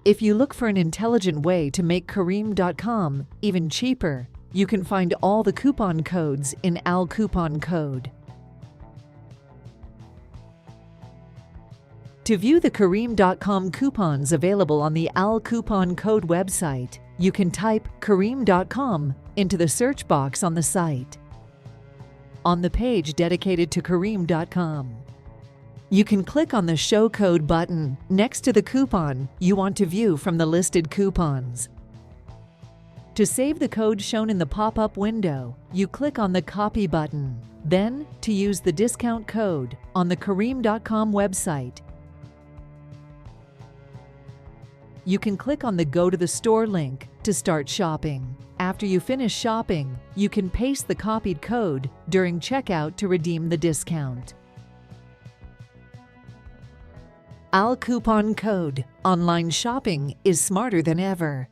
If you look for an intelligent way to make Careem.com even cheaper, you can find all the coupon codes in Al Coupon Code. To view the Careem.com coupons available on the Al Coupon Code website, you can type Careem.com into the search box on the site. On the page dedicated to Careem.com, you can click on the Show Code button next to the coupon you want to view from the listed coupons. To save the code shown in the pop-up window, you click on the Copy button. Then, to use the discount code on the Careem.com website, you can click on the Go to the Store link to start shopping. After you finish shopping, you can paste the copied code during checkout to redeem the discount. Al Coupon Code. Online shopping is smarter than ever.